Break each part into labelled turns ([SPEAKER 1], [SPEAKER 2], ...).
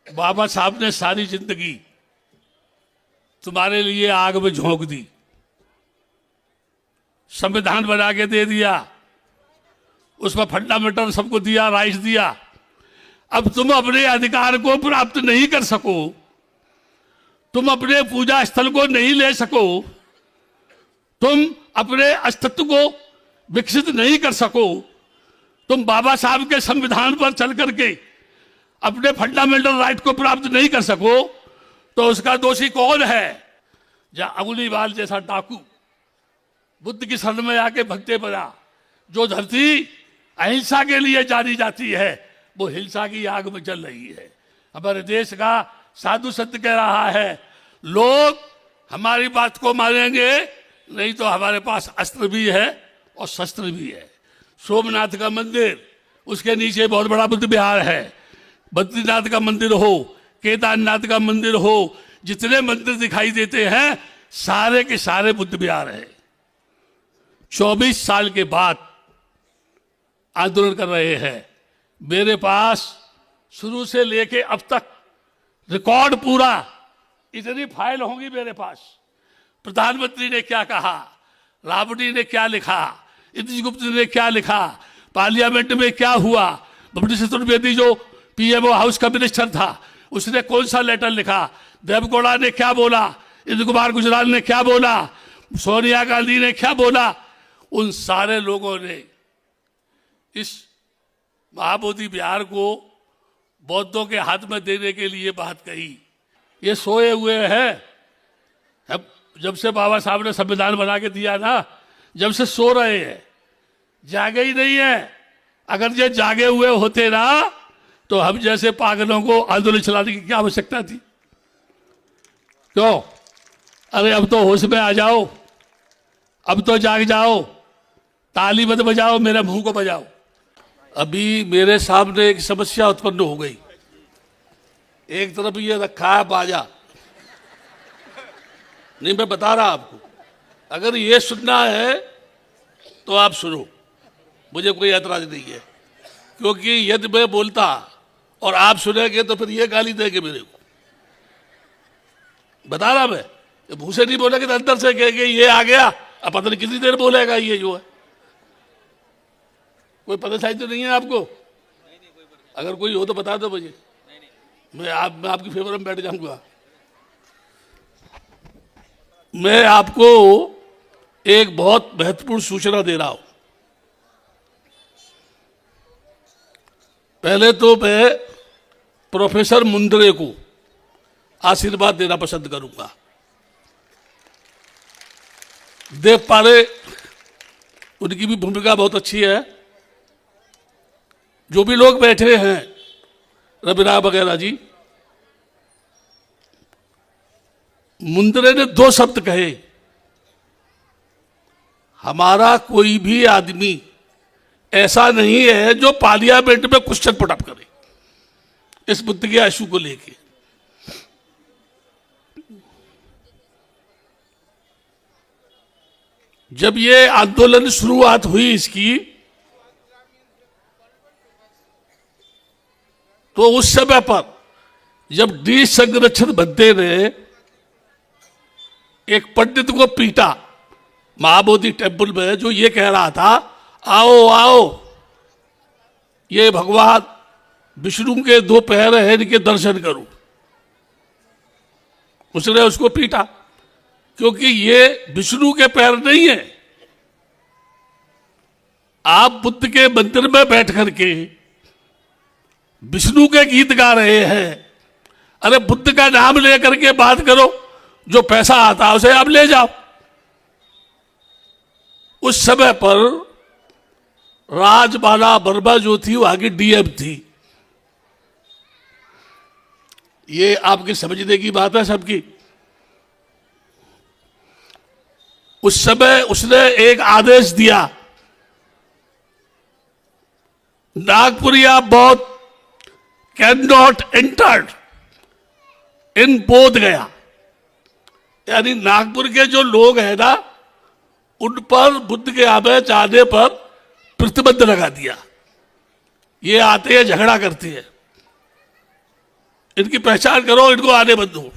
[SPEAKER 1] बाबा साहब ने सारी जिंदगी तुम्हारे लिए आग में झोंक दी, संविधान बना के दे दिया, उसमें फंडामेंटल सबको दिया, राइट्स दिया। अब तुम अपने अधिकार को प्राप्त नहीं कर सको, तुम अपने पूजा स्थल को नहीं ले सको, तुम अपने अस्तित्व को विकसित नहीं कर सको, तुम बाबा साहब के संविधान पर चल करके अपने फंडामेंटल राइट को प्राप्त नहीं कर सको, तो उसका दोषी कौन है? जहां अंगुलीवाल जैसा डाकू बुद्ध की शरण में आके भगते बना। जो धरती अहिंसा के लिए जानी जाती है वो हिंसा की आग में जल रही है। हमारे देश का साधु संत कह रहा है, लोग हमारी बात को मानेंगे, नहीं तो हमारे पास अस्त्र भी है और शस्त्र भी है। सोमनाथ का मंदिर, उसके नीचे बहुत बड़ा बुद्ध विहार है। बद्रीनाथ का मंदिर हो, केदारनाथ का मंदिर हो, जितने मंदिर दिखाई देते हैं सारे के सारे बुद्ध विहार है। 24 साल के बाद आंदोलन कर रहे हैं। मेरे पास शुरू से लेके अब तक रिकॉर्ड पूरा, इतनी फाइल होंगी मेरे पास। प्रधानमंत्री ने क्या कहा, राबड़ी ने क्या लिखा, इंद्रगुप्त ने क्या लिखा, पार्लियामेंट में क्या हुआ, बब्बड़ी चतुर्वेदी जो पीएमओ हाउस का मिनिस्टर था उसने कौन सा लेटर लिखा, देवगौड़ा ने क्या बोला, इंद्र कुमार गुजराल ने क्या बोला, सोनिया गांधी ने क्या बोला, उन सारे लोगों ने इस महाबोधि विहार को बौद्धों के हाथ में देने के लिए बात कही। ये सोए हुए हैं, जब से बाबा साहब ने संविधान बना के दिया ना, जब से सो रहे हैं, जागे ही नहीं है। अगर ये जागे हुए होते ना तो हम जैसे पागलों को आंदोलन चलाने की क्या आवश्यकता थी? क्यों? अरे अब तो होश में आ जाओ, अब तो जाग जाओ, ताली मत बजाओ, मेरे मुंह को बजाओ। अभी मेरे सामने एक समस्या उत्पन्न हो गई। एक तरफ ये रखा है बाजा, नहीं मैं बता रहा आपको, अगर ये सुनना है तो आप सुनो, मुझे कोई ऐतराज नहीं है। क्योंकि यदि मैं बोलता और आप सुनेंगे तो फिर ये गाली देंगे मेरे को। बता रहा मैं, मुंह से नहीं बोलेंगे तो अंदर से कहेंगे ये आ गया, अब पता नहीं कितनी देर बोलेगा ये जो है। कोई परेशानी तो नहीं है आपको? अगर कोई हो तो बता दो मुझे, मैं आपकी फेवर में बैठ जाऊंगा। मैं आपको एक बहुत महत्वपूर्ण सूचना दे रहा हूं। पहले तो मैं प्रोफेसर मुंदरे को आशीर्वाद देना पसंद करूंगा। देव पारे, उनकी भी भूमिका बहुत अच्छी है। जो भी लोग बैठे हैं, रविराम वगैरह जी, मुंदरे ने 2 शब्द कहे, हमारा कोई भी आदमी ऐसा नहीं है जो पार्लियामेंट में क्वेश्चन पुट अप करे इस मुद्दे के इशू को लेके। जब ये आंदोलन शुरुआत हुई इसकी, तो उस समय पर जब डी संरक्षण बंदे ने एक पंडित को पीटा महाबोधि टेम्पल में, जो ये कह रहा था आओ आओ, ये भगवान विष्णु के 2 पैर हैं, इनके दर्शन करो, उसने उसको पीटा। क्योंकि ये विष्णु के पैर नहीं है। आप बुद्ध के मंदिर में बैठ करके विष्णु के गीत गा रहे हैं। अरे बुद्ध का नाम लेकर के बात करो, जो पैसा आता है उसे आप ले जाओ। उस समय पर राजबाला वर्मा जो थी वो आगे डीएम थी। ये आपके समझने की बात है सबकी। उस समय उसने एक आदेश दिया, नागपुरिया बौद्ध कैन नॉट एंटर इन बोध गया। यानी नागपुर के जो लोग हैं ना, उन पर बुद्ध के आगे जाने पर प्रतिबंध लगा दिया। ये आते हैं, झगड़ा करते हैं। इनकी पहचान करो, इनको आने मत दो।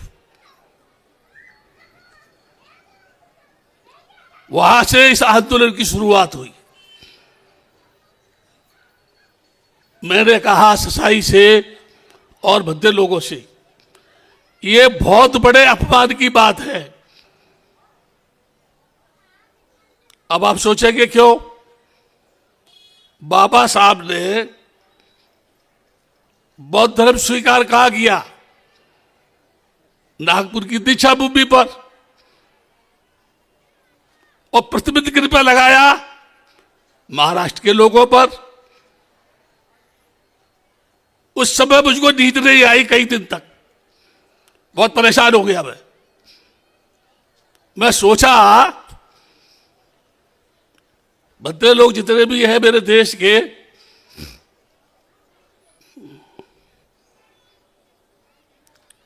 [SPEAKER 1] वहां से इस आंदोलन की शुरुआत हुई। मैंने कहा ससाई से और भद्दे लोगों से, ये बहुत बड़े अपमान की बात है। अब आप सोचेंगे क्यों? बाबा साहब ने बौद्ध धर्म स्वीकार कहा किया? नागपुर की दीक्षा भूमि पर, और प्रतिबंध कृपा लगाया महाराष्ट्र के लोगों पर। उस समय मुझको नींद नहीं आई कई दिन तक, बहुत परेशान हो गया मैं सोचा भद्दे लोग जितने भी हैं मेरे देश के,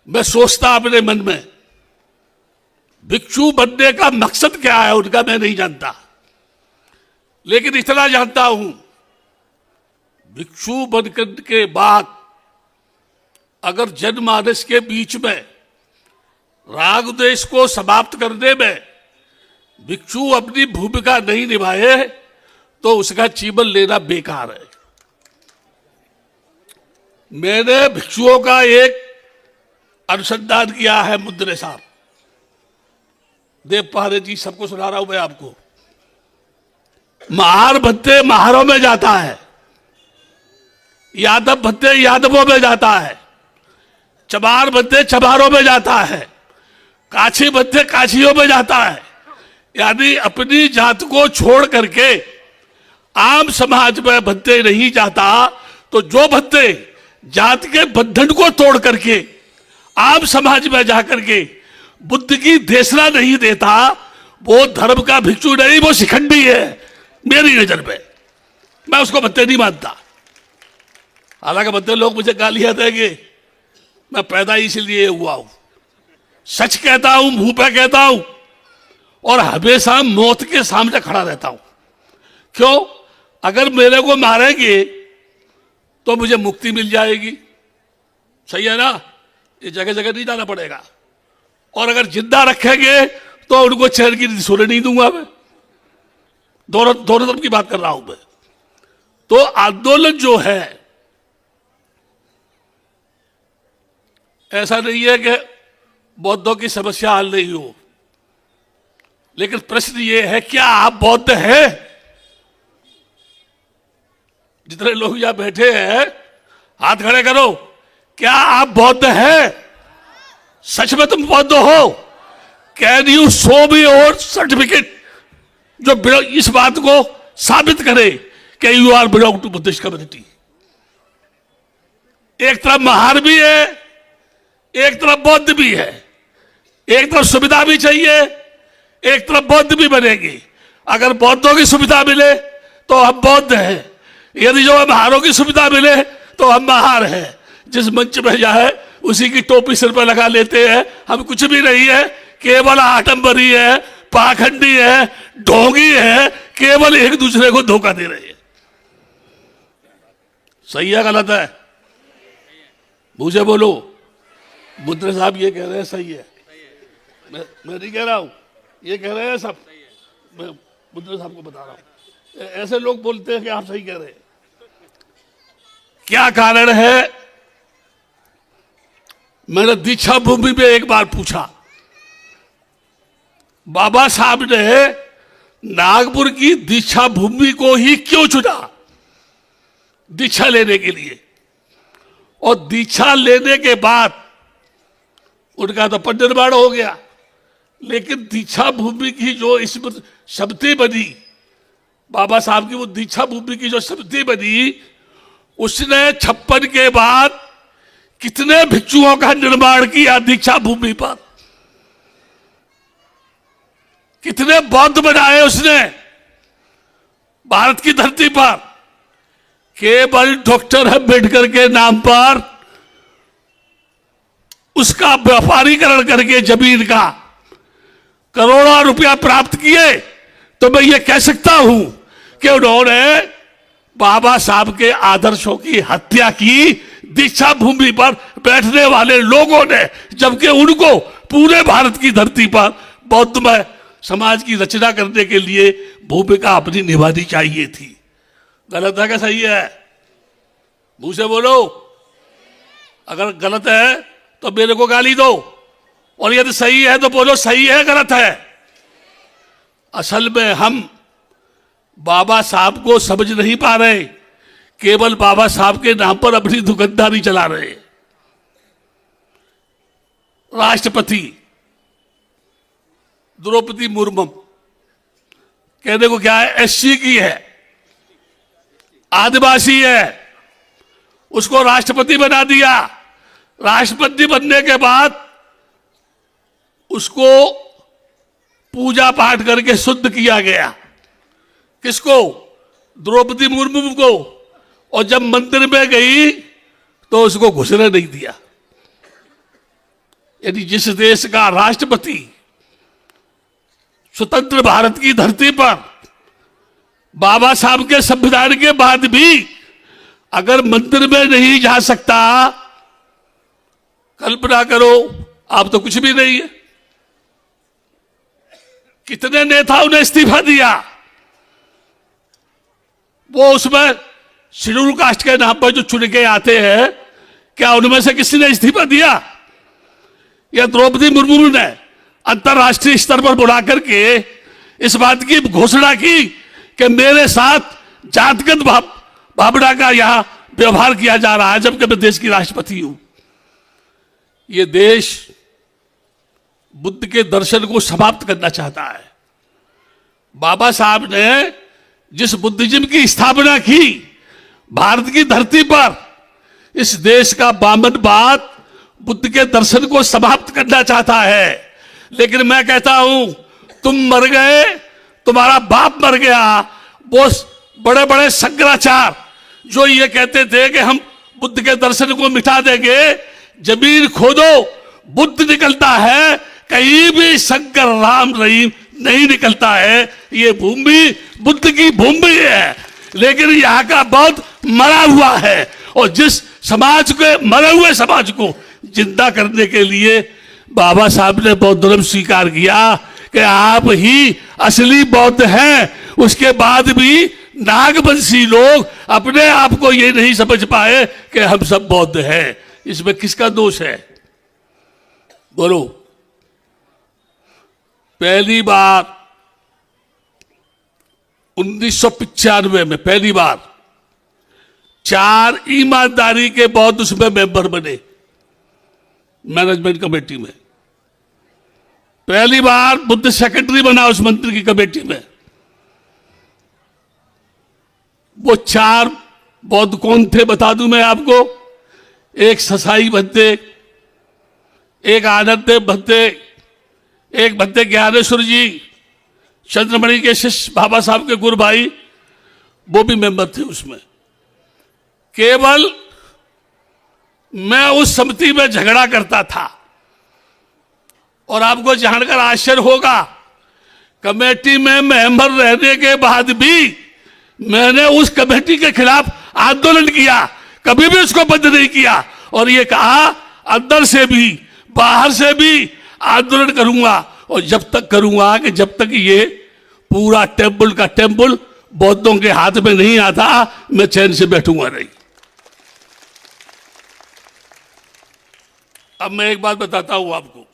[SPEAKER 1] मैं सोचता अपने मन में भिक्षु बनने का मकसद क्या है उनका मैं नहीं जानता, लेकिन इतना जानता हूं भिक्षु बनकर के बाद अगर जनमानस के बीच में राग द्वेष को समाप्त करने में भिक्षु अपनी भूमिका नहीं निभाए तो उसका जीवन लेना बेकार है। मैंने भिक्षुओं का एक अनुसंधान किया है, मुद्रे साहब, देव पहाड़े जी, सबको सुना रहा हूं मैं आपको। महार भत्ते महारों में जाता है, यादव भत्ते यादवों में जाता है, चमार भत्ते चमारों में जाता है, काछी भत्ते काछियों में जाता है। यानी अपनी जात को छोड़ करके आम समाज में भत्ते नहीं जाता, तो जो भत्ते जात के बंधन को तोड़ करके आम समाज में जाकर के बुद्ध की देशना नहीं देता, वो धर्म का भिक्षु नहीं, वो शिखंडी है मेरी नजर में। मैं उसको भत्ते नहीं मानता। हालांकि भत्ते लोग मुझे गालियां देंगे, मैं पैदा इसलिए हुआ हूं, सच कहता हूं, मुंह पे कहता हूं, और हमेशा मौत के सामने खड़ा रहता हूं। क्यों? अगर मेरे को मारेंगे तो मुझे मुक्ति मिल जाएगी, सही है ना? ये जगह जगह नहीं जाना पड़ेगा। और अगर जिंदा रखेंगे तो उनको चैन की सोने नहीं दूंगा मैं। दोनों तरफ की बात कर रहा हूं मैं। तो आंदोलन जो है, ऐसा नहीं है कि बौद्धों की समस्या हल नहीं हो, लेकिन प्रश्न ये है, क्या आप बौद्ध हैं? जितने लोग यहां बैठे हैं हाथ खड़े करो, क्या आप बौद्ध हैं? सच में तुम बौद्ध हो? कैन यू शो मी और सर्टिफिकेट जो इस बात को साबित करे कि you are belong to Buddhist community? एक तरफ महार भी है, एक तरफ बौद्ध भी है, एक तरफ सुविधा भी चाहिए, एक तरफ बौद्ध भी बनेगी। अगर बौद्धों की सुविधा मिले तो हम बौद्ध हैं, यदि जो महारों की सुविधा मिले तो हम महार हैं। जिस मंच में जाए उसी की टोपी सिर पर लगा लेते हैं। हम कुछ भी नहीं है, केवल आडंबरी है, पाखंडी है, ढोंगी है, केवल एक दूसरे को धोखा दे रहे हैं। सही है गलत है? मुझे बोलो। मुद्रे साहब ये कह रहे हैं सही है, मैं नहीं कह रहा हूं, ये कह रहे हैं सब। मैं मुद्रे साहब को बता रहा हूं। ऐसे लोग बोलते हैं कि आप सही कह रहे हैं। क्या कारण है? मैंने दीक्षा भूमि में एक बार पूछा, बाबा साहब ने नागपुर की दीक्षा भूमि को ही क्यों चुना दीक्षा लेने के लिए? और दीक्षा लेने के बाद उनका तो पद निर्माण हो गया, लेकिन दीक्षा भूमि की जो इसमें समिति बनी, बाबा साहब की वो दीक्षा भूमि की जो समिति बनी, उसने 56 के बाद कितने भिक्षुओं का निर्माण किया दीक्षा भूमि पर? कितने बौद्ध बनाए उसने भारत की धरती पर? केवल डॉक्टर अम्बेडकर के नाम पर उसका व्यापारीकरण करके जमीन का करोड़ों रुपया प्राप्त किए। तो मैं ये कह सकता हूं कि उन्होंने बाबा साहब के आदर्शों की हत्या की दीक्षा भूमि पर बैठने वाले लोगों ने, जबकि उनको पूरे भारत की धरती पर बौद्धमय समाज की रचना करने के लिए भूमिका अपनी निभानी चाहिए थी। गलत है क्या सही है? मुंह से बोलो। अगर गलत है तो मेरे को गाली दो, और यदि सही है तो बोलो सही है गलत है। असल में हम बाबा साहब को समझ नहीं पा रहे, केवल बाबा साहब के नाम पर अपनी दुकानदारी चला रहे। राष्ट्रपति द्रौपदी मुर्मू कहने को क्या है, एससी की है, आदिवासी है, उसको राष्ट्रपति बना दिया। राष्ट्रपति बनने के बाद उसको पूजा पाठ करके शुद्ध किया गया। किसको? द्रौपदी मुर्मू को। और जब मंदिर में गई तो उसको घुसने नहीं दिया। यदि जिस देश का राष्ट्रपति स्वतंत्र भारत की धरती पर बाबा साहब के संविधान के बाद भी अगर मंदिर में नहीं जा सकता, कल्पना करो आप तो कुछ भी नहीं है। कितने नेताओं ने इस्तीफा दिया? वो उसमें शेड्यूल कास्ट के नाम पर जो चुन के आते हैं, क्या उनमें से किसी ने इस्तीफा दिया? या द्रौपदी मुर्मू ने अंतरराष्ट्रीय स्तर पर बुला करके इस बात की घोषणा की कि मेरे साथ जातिगत भावना का यहां व्यवहार किया जा रहा है, जबकि मैं देश की राष्ट्रपति हूं। यह देश बुद्ध के दर्शन को समाप्त करना चाहता है। बाबा साहब ने जिस बुद्धिज्म की स्थापना की भारत की धरती पर, इस देश का बामनवाद बुद्ध के दर्शन को समाप्त करना चाहता है। लेकिन मैं कहता हूं, तुम मर गए, तुम्हारा बाप मर गया। वो बड़े बड़े शंकराचार्य जो ये कहते थे कि हम बुद्ध के दर्शन को मिटा देंगे, जमीन खोदो बुद्ध निकलता है, कहीं भी शंकर राम रहीम नहीं निकलता है। ये भूमि बुद्ध की भूमि है, लेकिन यहां का बौद्ध मरा हुआ है। और जिस समाज के मरे हुए समाज को जिंदा करने के लिए बाबा साहब ने बौद्ध धर्म स्वीकार किया कि आप ही असली बौद्ध हैं। उसके बाद भी नागवंशी लोग अपने आप को ये नहीं समझ पाए कि हम सब बौद्ध हैं। इसमें किसका दोष है? बोलो। पहली बार 1995 में पहली बार 4 ईमानदारी के बौद्ध उसमें मेंबर बने, मैनेजमेंट कमेटी में। पहली बार बुद्ध सेक्रेटरी बना उस मंत्री की कमेटी में। वो 4 बौद्ध कौन थे बता दूं मैं आपको। एक ससाई भंते, एक आनंददेव भंते, एक भंते ज्ञानेश्वर जी, चंद्रमणि के शिष्य बाबा साहब के गुरु भाई, वो भी मेंबर थे उसमें। केवल मैं उस समिति में झगड़ा करता था। और आपको जानकर आश्चर्य होगा, कमेटी में मेंबर रहने के बाद भी मैंने उस कमेटी के खिलाफ आंदोलन किया, कभी भी उसको बंद नहीं किया। और ये कहा अंदर से भी बाहर से भी आंदोलन करूंगा, और जब तक करूंगा कि जब तक ये पूरा टेम्पल का टेम्पल बौद्धों के हाथ में नहीं आता, मैं चैन से बैठूंगा नहीं। अब मैं एक बात बताता हूं आपको,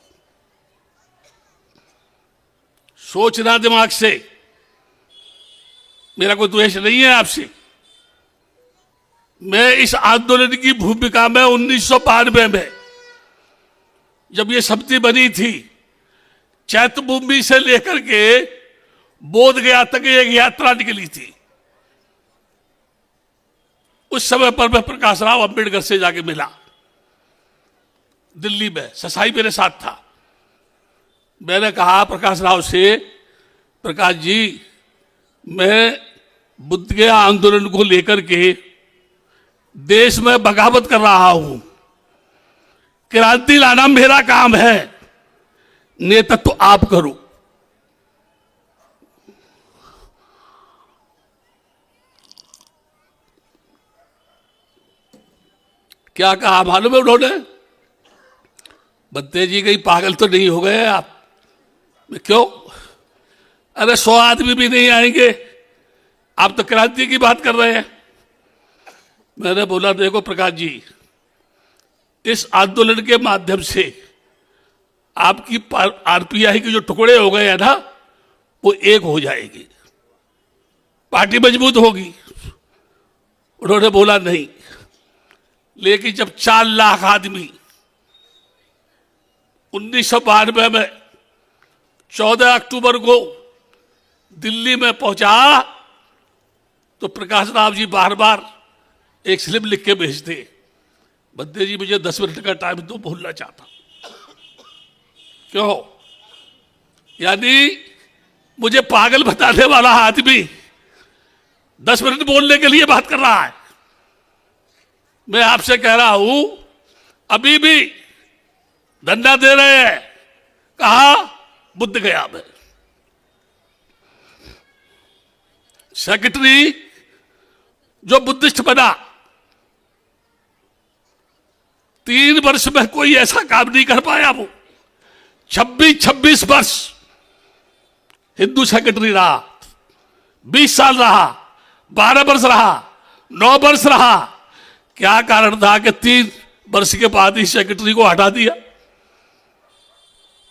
[SPEAKER 1] सोचना दिमाग से, मेरा कोई द्वेष नहीं है आपसे। मैं इस आंदोलन की भूमिका में 1992 में जब ये समिति बनी थी, चैत्यभूमि से लेकर के बोध गया तक एक यात्रा निकली थी। उस समय पर मैं प्रकाश राव अंबेडकर से जाके मिला दिल्ली में, ससाई मेरे साथ था। मैंने कहा प्रकाश राव से, प्रकाश जी मैं बुद्ध के आंदोलन को लेकर के देश में बगावत कर रहा हूं, क्रांति लाना मेरा काम है, नेतृत्व आप करो। क्या कहा मालूम है उन्होंने? बत्ते जी कहीं पागल तो नहीं हो गए आप? क्यों? अरे 100 आदमी भी नहीं आएंगे, आप तो क्रांति की बात कर रहे हैं। मैंने बोला देखो प्रकाश जी, इस आंदोलन के माध्यम से आपकी आरपीआई के जो टुकड़े हो गए हैं ना, वो एक हो जाएगी, पार्टी मजबूत होगी। उन्होंने बोला नहीं, लेकिन जब 4 लाख आदमी 1992 में 14 अक्टूबर को दिल्ली में पहुंचा, तो प्रकाश राव जी बार बार एक स्लिप लिख के भेजते, बद्दे जी मुझे 10 मिनट का टाइम दो, बोलना चाहता। क्यों? यानी मुझे पागल बताने वाला आदमी 10 मिनट बोलने के लिए बात कर रहा है। मैं आपसे कह रहा हूं, अभी भी धरना दे रहे हैं, कहा बुद्ध गया में। सेक्रेटरी जो बुद्धिस्ट बना, 3 वर्ष में कोई ऐसा काम नहीं कर पाया। वो 26 वर्ष हिंदू सेक्रेटरी रहा, 20 साल रहा, 12 वर्ष रहा, 9 वर्ष रहा। क्या कारण था कि 3 वर्ष के बाद ही सेक्रेटरी को हटा दिया?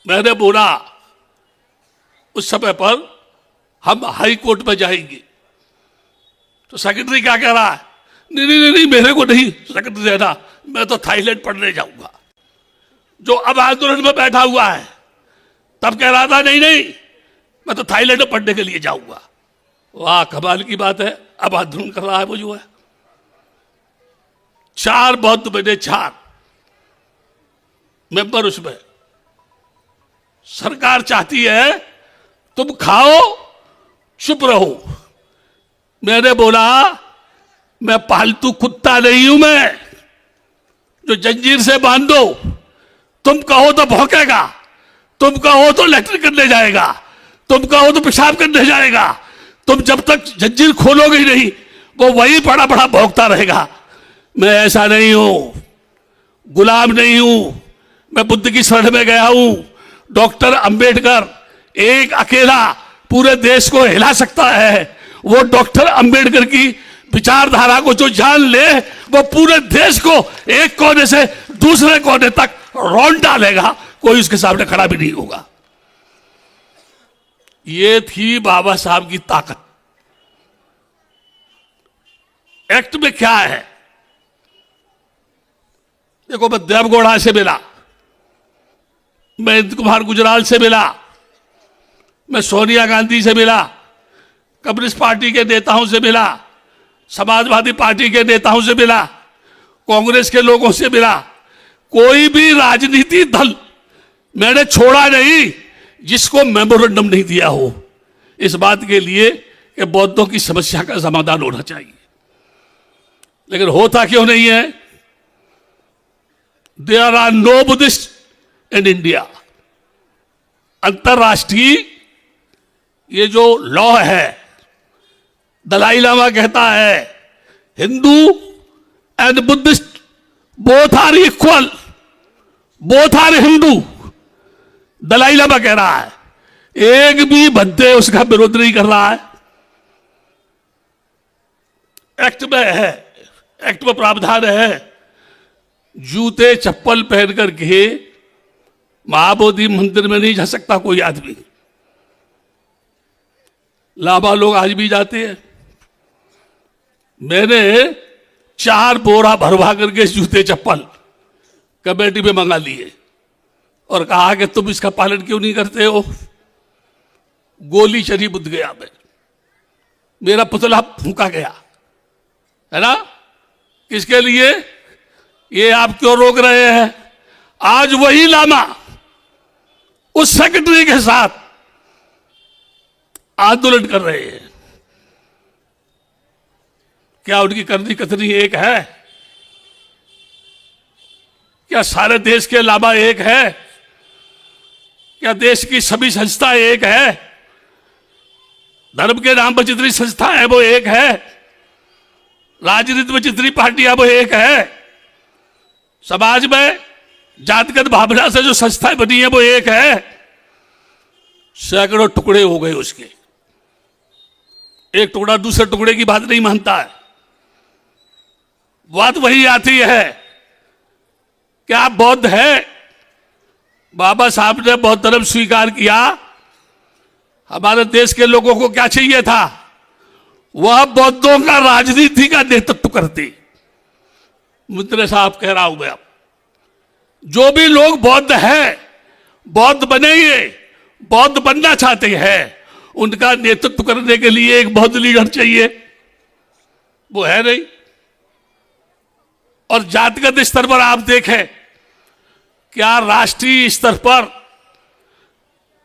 [SPEAKER 1] मैंने बोला उस समय पर हम हाई कोर्ट में जाएंगे, तो सेक्रेटरी क्या कह रहा है, नहीं नहीं नहीं, मेरे को नहीं सेक्रेटरी रहना, मैं तो थाईलैंड पढ़ने जाऊंगा। जो अब आंदोलन में बैठा हुआ है, तब कह रहा था नहीं नहीं, मैं तो थाईलैंड में पढ़ने के लिए जाऊंगा। वाह, कमाल की बात है। अब आंदोलन कर रहा है वो जो है। 4 बौद्ध बने, 4 मेंबर उसमें। सरकार चाहती है तुम खाओ चुप रहो। मैंने बोला मैं पालतू कुत्ता नहीं हूं, मैं जो जंजीर से बांध दो, तुम कहो तो भौंकेगा, तुम कहो तो लैट्रिन करने जाएगा, तुम कहो तो पेशाब करने जाएगा। तुम जब तक जंजीर खोलोगे ही नहीं, वो वही बड़ा बड़ा भौंकता रहेगा। मैं ऐसा नहीं हूं, गुलाम नहीं हूं। मैं बुद्ध की शरण में गया हूं। डॉक्टर अंबेडकर एक अकेला पूरे देश को हिला सकता है। वो डॉक्टर अंबेडकर की विचारधारा को जो जान ले, वो पूरे देश को एक कोने से दूसरे कोने तक रौंद डालेगा, कोई उसके सामने खड़ा भी नहीं होगा। ये थी बाबा साहब की ताकत। एक्ट में क्या है? देखो, मैं देवगौड़ा से मिला, मैं इंद्र कुमार गुजराल से मिला, मैं सोनिया गांधी से मिला, कम्युनिस्ट पार्टी के नेताओं से मिला, समाजवादी पार्टी के नेताओं से मिला, कांग्रेस के लोगों से मिला। कोई भी राजनीति दल मैंने छोड़ा नहीं जिसको मेमोरेंडम नहीं दिया हो, इस बात के लिए कि बौद्धों की समस्या का समाधान होना चाहिए। लेकिन होता क्यों नहीं है? There are no Buddhist in India. अंतरराष्ट्रीय ये जो लॉ है, दलाई लामा कहता है Hindu and Buddhist both are equal, both are Hindu. Dalai Lama कह रहा है, एक भी बंदे उसका विरोध नहीं कर रहा है। एक्ट में है, एक्ट में प्रावधान है, जूते चप्पल पहन करके महाबोधि मंदिर में नहीं जा सकता कोई आदमी। लाभा लोग आज भी जाते हैं। मैंने 4 बोरा भरवा करके जूते चप्पल कमेटी में मंगा लिए और कहा कि तुम इसका पालन क्यों नहीं करते हो? गोली चली बुद्ध गया में, मेरा पुतला फूंका गया, है ना? किसके लिए? ये आप क्यों रोक रहे हैं? आज वही लामा उस सेक्रेटरी के साथ आंदोलन कर रहे हैं। क्या उनकी करनी कथनी एक है? क्या सारे देश के लामा एक है? क्या देश की सभी संस्था एक है? धर्म के नाम पर जितनी संस्था है वो एक है, राजनीति में जितनी पार्टियां वो एक है, समाज में जातिगत भावना से जो संस्थाएं बनी है वो एक है, सैकड़ों टुकड़े हो गए उसके। एक टुकड़ा दूसरे टुकड़े की बात नहीं मानता है। बात वही आती है कि आप बौद्ध है, बाबा साहब ने बौद्ध धर्म स्वीकार किया, हमारे देश के लोगों को क्या चाहिए था? वह बौद्धों का राजनीति का नेतृत्व करते। मित्र साहब कह रहा हूं मैं, अब जो भी लोग बौद्ध है, बौद्ध बनेंगे, बौद्ध बनना चाहते हैं, उनका नेतृत्व करने के लिए एक बौद्ध लीडर चाहिए। वो है नहीं। और जातिगत स्तर पर आप देखें, क्या राष्ट्रीय स्तर पर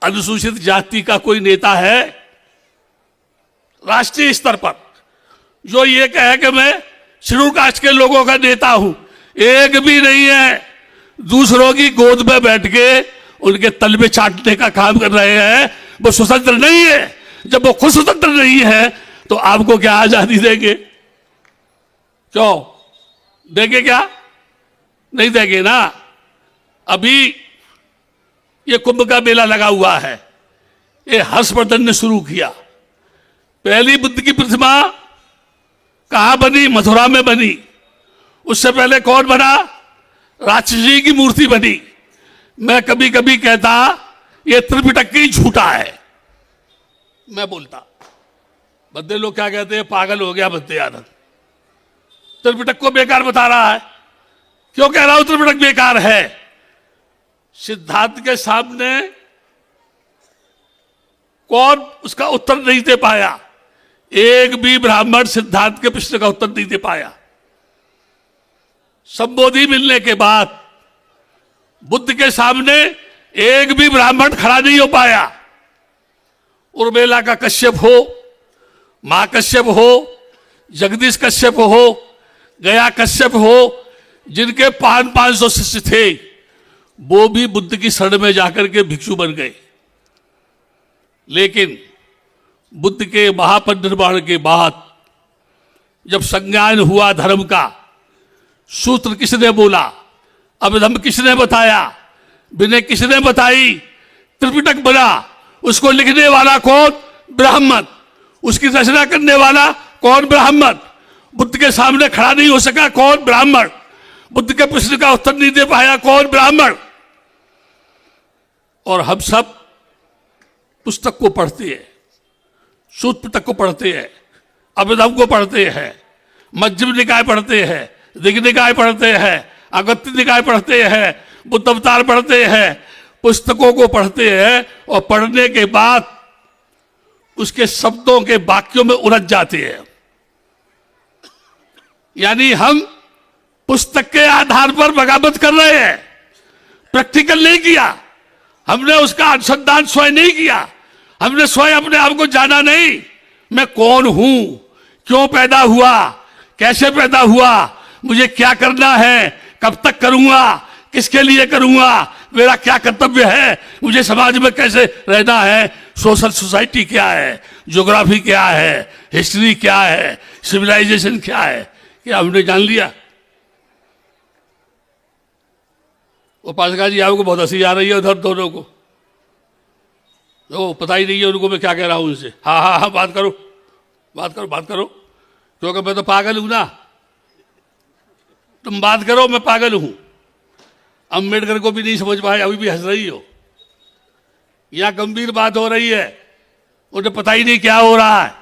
[SPEAKER 1] अनुसूचित जाति का कोई नेता है? राष्ट्रीय स्तर पर जो ये कहे कि मैं शेड्यूल कास्ट के लोगों का नेता हूं, एक भी नहीं है। दूसरों की गोद में बैठ के उनके तलबे चाटने का काम कर रहे हैं। वो स्वतंत्र नहीं है। जब वो खुद स्वतंत्र नहीं है तो आपको क्या आजादी देंगे? क्यों देंगे? क्या नहीं देंगे ना। अभी ये कुंभ का मेला लगा हुआ है, ये हर्षवर्धन ने शुरू किया। पहली बुद्ध की प्रतिमा कहां बनी? मथुरा में बनी। उससे पहले कौन बना? राक्षसी की मूर्ति बनी। मैं कभी कभी कहता ये त्रिपिटक ही झूठा है। मैं बोलता, बद्दे लोग क्या कहते हैं? पागल हो गया बद्दे आनंद, त्रिपिटक को बेकार बता रहा है। क्यों कह रहा हूं त्रिपिटक बेकार है? सिद्धार्थ के सामने कौन उसका उत्तर नहीं दे पाया? एक भी ब्राह्मण सिद्धार्थ के प्रश्न का उत्तर नहीं दे पाया। संबोधि मिलने के बाद बुद्ध के सामने एक भी ब्राह्मण खड़ा नहीं हो पाया। उर्मिला का कश्यप हो, मां कश्यप हो, जगदीश कश्यप हो, गया कश्यप हो, जिनके 500 शिष्य थे, वो भी बुद्ध की शरण में जाकर के भिक्षु बन गए। लेकिन बुद्ध के महापरिनिर्वाण के बाद जब संज्ञान हुआ धर्म का, सूत्र किसने बोला? अभिधम्म किसने बताया? विनय किसने बताई? त्रिपिटक बना। उसको लिखने वाला कौन? ब्राह्मण। उसकी रचना करने वाला कौन? ब्राह्मण। बुद्ध के सामने खड़ा नहीं हो सका, कौन? ब्राह्मण। बुद्ध के प्रश्न का उत्तर नहीं दे पाया, कौन? ब्राह्मण। और हम सब पुस्तक को पढ़ते हैं, सूत्र पिटक को पढ़ते हैं, अभिधम्म को पढ़ते हैं, मध्यम निकाय पढ़ते हैं, दिग्ग निकाय पढ़ते हैं, अगस्त्य निकाय पढ़ते हैं, बुद्ध अवतार पढ़ते हैं, पुस्तकों को पढ़ते हैं। और पढ़ने के बाद उसके शब्दों के वाक्यों में उलझ जाते हैं। यानी हम पुस्तक के आधार पर बगावत कर रहे हैं, प्रैक्टिकल नहीं किया हमने, उसका अनुसंधान स्वयं नहीं किया हमने, स्वयं अपने आप को जाना नहीं। मैं कौन हूं, क्यों पैदा हुआ, कैसे पैदा हुआ, मुझे क्या करना है, कब तक करूंगा, किसके लिए करूंगा, मेरा क्या कर्तव्य है, मुझे समाज में कैसे रहना है, सोशल सोसाइटी क्या है, ज्योग्राफी क्या है, हिस्ट्री क्या है, सिविलाइजेशन क्या है, क्या हमने जान लिया? उपासका जी आपको बहुत हंसी आ रही है उधर दोनों को, तो पता ही नहीं है उनको मैं क्या कह रहा हूं उनसे। हाँ हाँ हाँ, बात करो बात करो बात करो, क्योंकि मैं तो पागल हूं ना। तुम बात करो, मैं पागल हूं। अम्बेडकर को भी नहीं समझ पाए, अभी भी हंस रही हो। यहां गंभीर बात हो रही है, उन्हें पता ही नहीं क्या हो रहा है।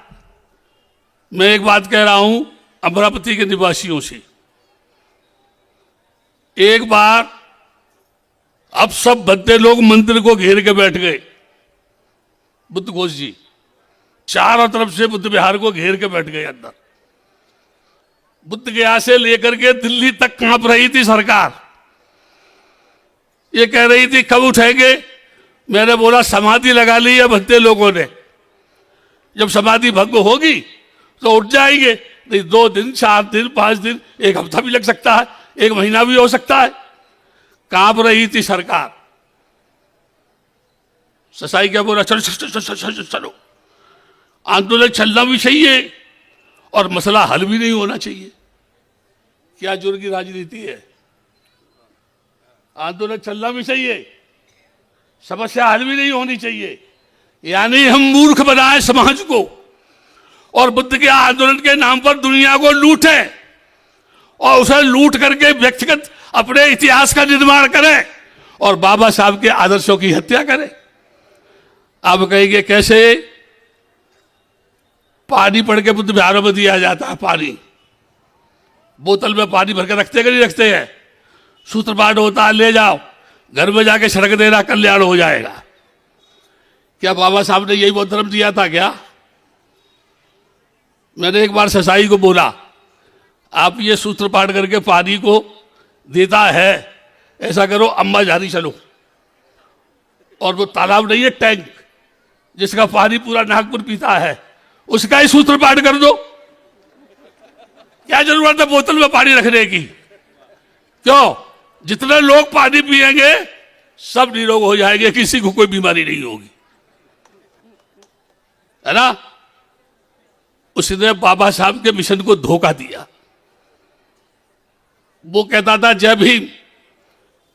[SPEAKER 1] मैं एक बात कह रहा हूं अमरावती के निवासियों से, एक बार अब सब बद्दे लोग मंदिर को घेर के बैठ गए। बुद्ध घोष जी चारों तरफ से बुद्ध विहार को घेर के बैठ गए अंदर। बुद्ध गया से लेकर के दिल्ली तक कांप रही थी सरकार। ये कह रही थी कब उठेंगे। मैंने बोला समाधि लगा ली है बद्दे लोगों ने, जब समाधि भंग होगी तो उठ जाएंगे। नहीं 2 दिन 4 दिन 5 दिन 1 हफ्ता भी लग सकता है, 1 महीना भी हो सकता है। कांप रही थी सरकार। ससाई क्या बोला, चलो चलो चलो चलो चलो, आंदोलन चलना भी चाहिए और मसला हल भी नहीं होना चाहिए। क्या जोर की राजनीति है। आंदोलन चलना भी चाहिए, समस्या हल भी नहीं होनी चाहिए। यानी हम मूर्ख बनाए समाज को और बुद्ध के आंदोलन के नाम पर दुनिया को लूटे और उसे लूट करके व्यक्तिगत अपने इतिहास का निर्माण करे और बाबा साहब के आदर्शों की हत्या करे। आप कहेंगे कैसे? पानी पढ़ के बुद्ध विहारों में दिया जाता है, पानी बोतल में पानी भर के रखते कि नहीं रखते हैं? सूत्रपाठ होता है, ले जाओ घर में जाके छिड़क देना, कल्याण हो जाएगा। क्या बाबा साहब ने यही वो धर्म दिया था क्या? मैंने एक बार ससाई को बोला, आप ये सूत्रपाठ करके पानी को देता है, ऐसा करो अम्बा झारी चलो और वो तालाब नहीं है, टैंक जिसका पानी पूरा नागपुर पीता है, उसका ही सूत्रपाठ कर दो। क्या जरूरत है बोतल में पानी रखने की? क्यों? जितने लोग पानी पिएंगे सब निरोग हो जाएंगे, किसी को कोई बीमारी नहीं होगी, है ना? उसने बाबा साहब के मिशन को धोखा दिया। वो कहता था जय भीम,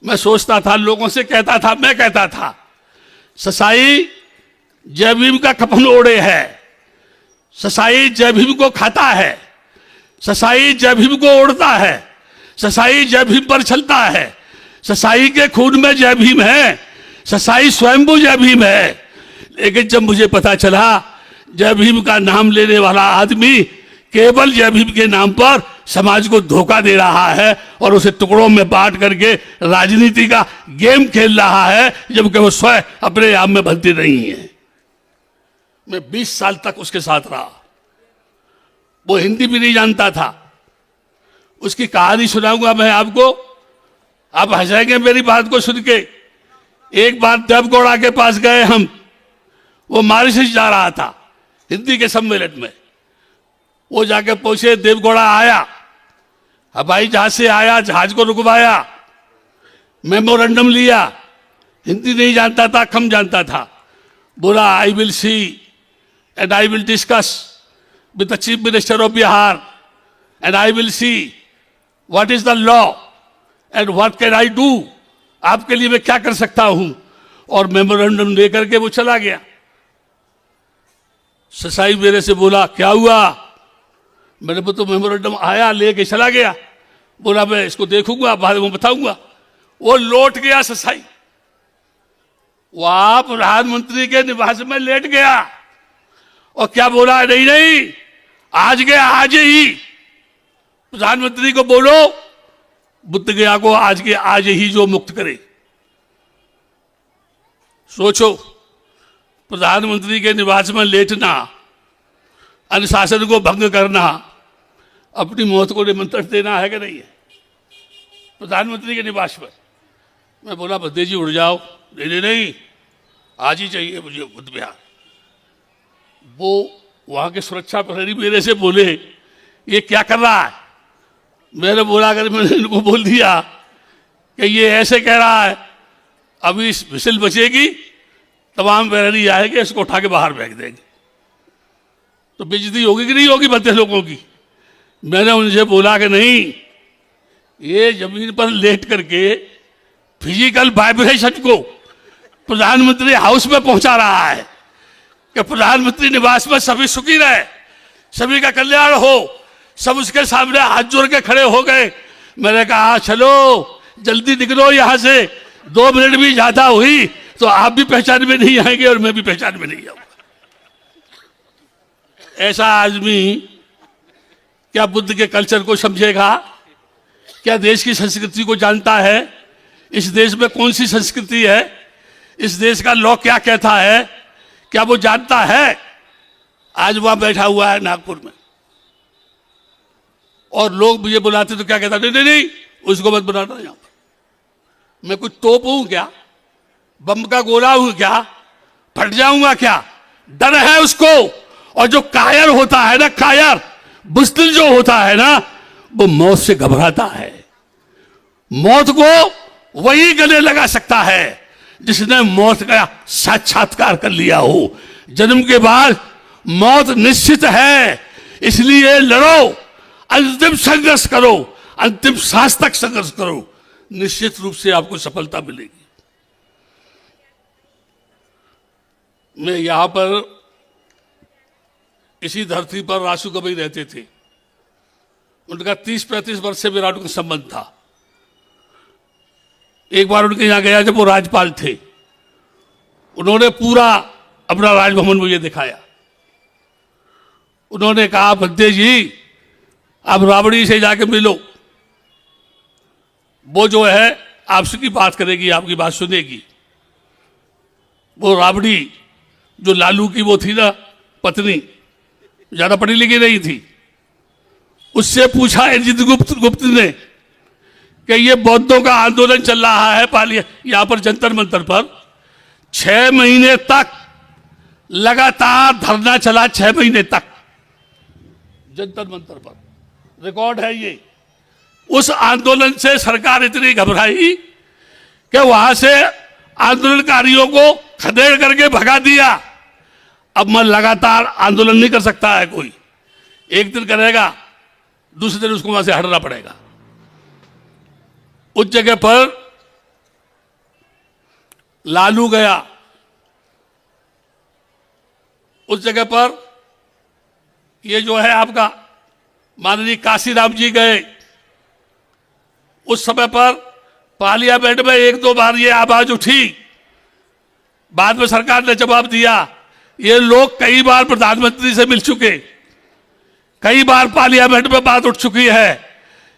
[SPEAKER 1] मैं सोचता था, लोगों से कहता था, मैं कहता था ससाई जय भीम का कफन ओढ़े है, ससाई जय भीम को खाता है, ससाई जय भीम को ओढ़ता है, ससाई जय भीम पर चलता है, ससाई के खून में जय भीम है, ससाई स्वयंभू जय भीम है। लेकिन जब मुझे पता चला जय भीम का नाम लेने वाला आदमी केवल जय भीम के नाम पर समाज को धोखा दे रहा है और उसे टुकड़ों में बांट करके राजनीति का गेम खेल रहा है, जबकि वो स्वयं अपने आप में भलती नहीं है। मैं 20 साल तक उसके साथ रहा। वो हिंदी भी नहीं जानता था। उसकी कहानी सुनाऊंगा मैं आपको, आप हंसेंगे मेरी बात को सुन के। एक बार देवगौड़ा के पास गए हम, वो मॉरिशस जा रहा था हिंदी के सम्मेलन में। वो जाके पहुंचे, देवगौड़ा आया, हवाई जहाज से आया, जहाज को रुकवाया, मेमोरेंडम लिया, हिंदी नहीं जानता था, कम जानता था। बोला I will see and I will discuss with the chief minister of Bihar and I will see what is the law and what can I do, आपके लिए मैं क्या कर सकता हूं। और मेमोरेंडम लेकर के वो चला गया। ससाई मेरे से बोला क्या हुआ? मैंने तो मेमोरेंडम आया, लेके चला गया। बोला मैं इसको देखूंगा, बाद में बताऊंगा। वो लौट गया ससाई, वहां प्रधानमंत्री के निवास में लेट गया और क्या बोला? नहीं नहीं, आज गया आज ही। प्रधानमंत्री को बोलो बुद्ध गया को आज के आज ही जो मुक्त करे। सोचो, प्रधानमंत्री के निवास में लेटना, अनुशासन को भंग करना, अपनी मौत को निमंत्रण देना है कि नहीं है? प्रधानमंत्री के निवास पर मैं बोला बद्दे जी उड़ जाओ। नहीं नहीं, आज ही चाहिए मुझे बुद्ध विहार। वो वहां के सुरक्षा प्रहरी मेरे से बोले ये क्या कर रहा है? मैंने बोला अगर मैंने इनको बोल दिया कि ये ऐसे कह रहा है, अभी विसिल बचेगी, तमाम प्रहरी आएंगे, इसको उठा के बाहर फेंक देंगे। तो बेइज्जती होगी कि नहीं होगी बद्दे लोगों की? मैंने उनसे बोला कि नहीं, ये जमीन पर लेट करके फिजिकल वाइब्रेशन को प्रधानमंत्री हाउस में पहुंचा रहा है कि प्रधानमंत्री निवास में सभी सुखी रहे, सभी का कल्याण हो। सब उसके सामने हाथ जोड़ के खड़े हो गए। मैंने कहा चलो जल्दी निकलो यहां से, 2 मिनट भी ज्यादा हुई तो आप भी पहचान में नहीं आएंगे और मैं भी पहचान में नहीं आऊंगा। ऐसा आदमी क्या बुद्ध के कल्चर को समझेगा? क्या देश की संस्कृति को जानता है? इस देश में कौन सी संस्कृति है? इस देश का लॉ क्या कहता है? क्या वो जानता है? आज वहां बैठा हुआ है नागपुर में और लोग मुझे बुलाते तो क्या कहता? नहीं नहीं नहीं, उसको मत बुलाना यहां पर। मैं कुछ तोप हूं क्या? बम का गोला हूं क्या? फट जाऊंगा क्या? डर है उसको। और जो कायर होता है ना, कायर बुज़दिल जो होता है ना, वो मौत से घबराता है। मौत को वही गले लगा सकता है जिसने मौत का साक्षात्कार कर लिया हो। जन्म के बाद मौत निश्चित है, इसलिए लड़ो, अंतिम संघर्ष करो, अंतिम सांस तक संघर्ष करो, निश्चित रूप से आपको सफलता मिलेगी। मैं यहां पर इसी धरती पर रासू कबीर रहते थे। उनका 30-35 वर्ष से मेरा उनका संबंध था। एक बार उनके यहां गया जब वो राज्यपाल थे, उन्होंने पूरा अपना राजभवन मुझे दिखाया। उन्होंने कहा, भद्दे जी आप राबड़ी से जाके मिलो, वो जो है आपसे की बात करेगी, आपकी बात सुनेगी। वो राबड़ी जो लालू की वो थी ना पत्नी, ज्यादा पढ़ी लिखी नहीं थी, उससे पूछा अरिजित गुप्त ने कि ये बौद्धों का आंदोलन चल रहा है पालिया यहां पर जंतर मंतर पर, 6 महीने तक लगातार धरना चला, 6 महीने तक जंतर मंतर पर, रिकॉर्ड है ये। उस आंदोलन से सरकार इतनी घबराई कि वहां से आंदोलनकारियों को खदेड़ करके भगा दिया। अब मैं लगातार आंदोलन नहीं कर सकता है कोई, एक दिन करेगा दूसरे दिन उसको वहां से हटना पड़ेगा। उस जगह पर लालू गया, उस जगह पर ये जो है आपका माननीय काशीराम जी गए। उस समय पर पार्लियामेंट में 1-2 बार ये आवाज उठी, बाद में सरकार ने जवाब दिया। ये लोग कई बार प्रधानमंत्री से मिल चुके, कई बार पार्लियामेंट में बात उठ चुकी है,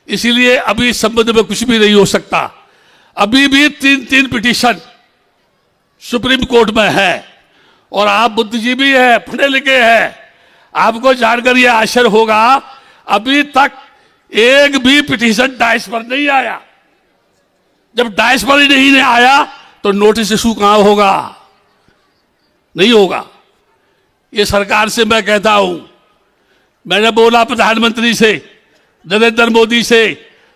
[SPEAKER 1] इसीलिए अभी इस संबंध में कुछ भी नहीं हो सकता। अभी भी 3 पिटीशन सुप्रीम कोर्ट में है और आप बुद्धिजीवी है, पढ़े लिखे हैं, आपको जानकर यह आश्चर्य होगा अभी तक एक भी पिटीशन डाइस पर नहीं आया। जब डाइस पर ही नहीं आया तो नोटिस इशू कहां होगा? नहीं होगा। ये सरकार से मैं कहता हूं, मैंने बोला प्रधानमंत्री से, नरेंद्र मोदी से,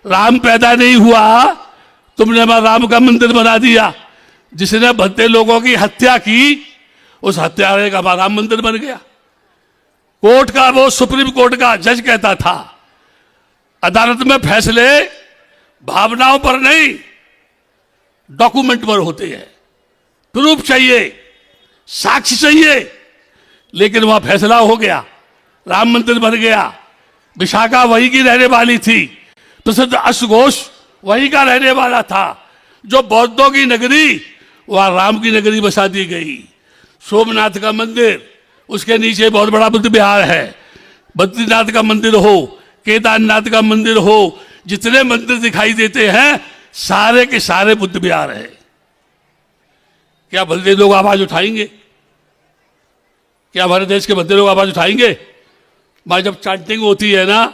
[SPEAKER 1] राम पैदा नहीं हुआ, तुमने मैं राम का मंदिर बना दिया। जिसने भद्दे लोगों की हत्या की उस हत्यारे का राम मंदिर बन गया। कोर्ट का, वो सुप्रीम कोर्ट का जज कहता था अदालत में फैसले भावनाओं पर नहीं डॉक्यूमेंट पर होते हैं, प्रूफ चाहिए, साक्ष्य चाहिए। लेकिन वहां फैसला हो गया, राम मंदिर बन गया। विशाखा वहीं की रहने वाली थी, प्रसिद्ध अश्वघोष वहीं का रहने वाला था। जो बौद्धों की नगरी, वहां राम की नगरी बसा दी गई। सोमनाथ का मंदिर, उसके नीचे बहुत बड़ा बुद्ध विहार है। बद्रीनाथ का मंदिर हो, केदारनाथ का मंदिर हो, जितने मंदिर दिखाई देते हैं सारे के सारे बुद्ध विहार है। क्या बल्दे लोग आवाज उठाएंगे? क्या हमारे देश के बल्दे लोग आवाज उठाएंगे? वहां जब चांटिंग होती है ना,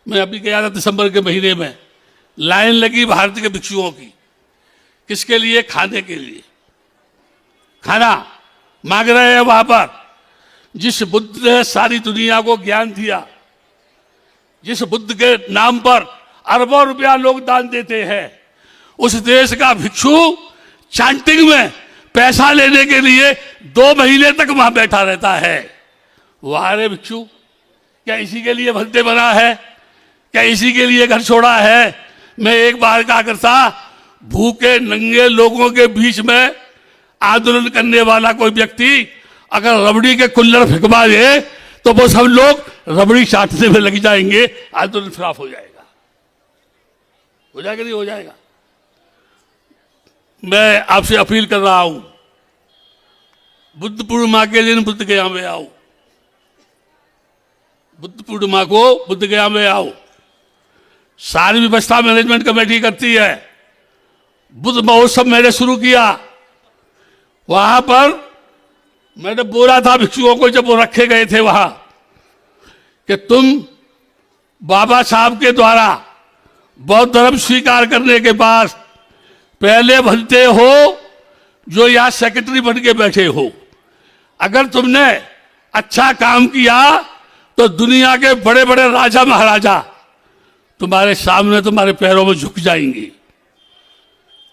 [SPEAKER 1] मैं अभी गया था दिसंबर के महीने में, लाइन लगी भारत के भिक्षुओं की। किसके लिए? खाने के लिए। खाना मांग रहे हैं वहां पर। जिस बुद्ध ने सारी दुनिया को ज्ञान दिया, जिस बुद्ध के नाम पर अरबों रुपया लोग दान देते हैं, उस देश का भिक्षु चांटिंग में पैसा लेने के लिए 2 महीने तक वहां बैठा रहता है। वाह रे भिक्षु, क्या इसी के लिए भद्दे बना है? क्या इसी के लिए घर छोड़ा है? मैं एक बार क्या करता, भूखे नंगे लोगों के बीच में आंदोलन करने वाला कोई व्यक्ति अगर रबड़ी के कुल्लड़ फेंकवा दे तो वो सब लोग रबड़ी चाटने में लग जाएंगे, आंदोलन खिलाफ हो जाएगा। हो जाएगा नहीं हो जाएगा? मैं आपसे अपील कर रहा हूं, बुद्ध पूर्णिमा के दिन बुद्ध गया में आओ। बुद्ध पूर्णिमा को बुद्ध गया में आओ। सारी व्यवस्था मैनेजमेंट कमेटी करती है। बुद्ध महोत्सव मैंने शुरू किया, वहां पर मैंने बोला था भिक्षुओं को जब वो रखे गए थे वहां, कि तुम बाबा साहब के द्वारा बौद्ध धर्म स्वीकार करने के बाद पहले बनते हो जो यहां सेक्रेटरी बन के बैठे हो। अगर तुमने अच्छा काम किया तो दुनिया के बड़े बड़े राजा महाराजा तुम्हारे सामने, तुम्हारे पैरों में झुक जाएंगे।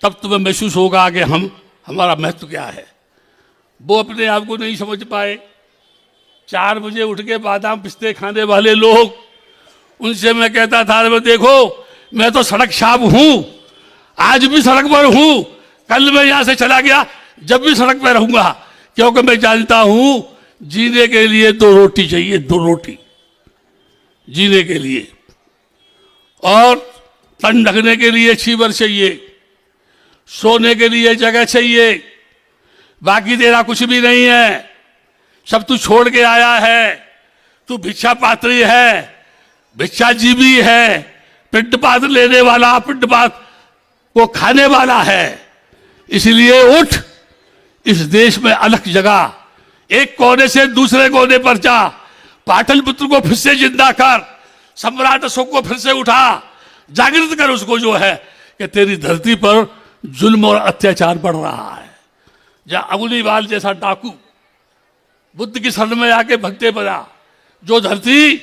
[SPEAKER 1] तब तुम्हें महसूस होगा कि हमारा महत्व क्या है। वो अपने आप को नहीं समझ पाए। 4 बजे उठ के बादाम पिस्ते खाने वाले लोग, उनसे मैं कहता था, देखो मैं तो सड़क छाप हूं, आज भी सड़क पर हूं, कल मैं यहां से चला गया, जब भी सड़क पर रहूंगा, क्योंकि मैं जानता हूं जीने के लिए 2 रोटी चाहिए, 2 रोटी जीने के लिए, और तन ढकने के लिए छीबर चाहिए, सोने के लिए जगह चाहिए। बाकी तेरा कुछ भी नहीं है, सब तू छोड़ के आया है। तू भिक्षा पात्री है, भिक्षाजीवी है, पिंडपात लेने वाला, पिंडपात को खाने वाला है। इसलिए उठ, इस देश में अलग जगह, एक कोने से दूसरे कोने पर जा, पाटलिपुत्र को फिर से जिंदा कर, सम्राट अशोक को फिर से उठा, जागृत कर उसको जो है कि तेरी धरती पर जुल्म और अत्याचार बढ़ रहा है। जहां अग्निवाल जैसा डाकू बुद्ध की शरण में आके भगते बना, जो धरती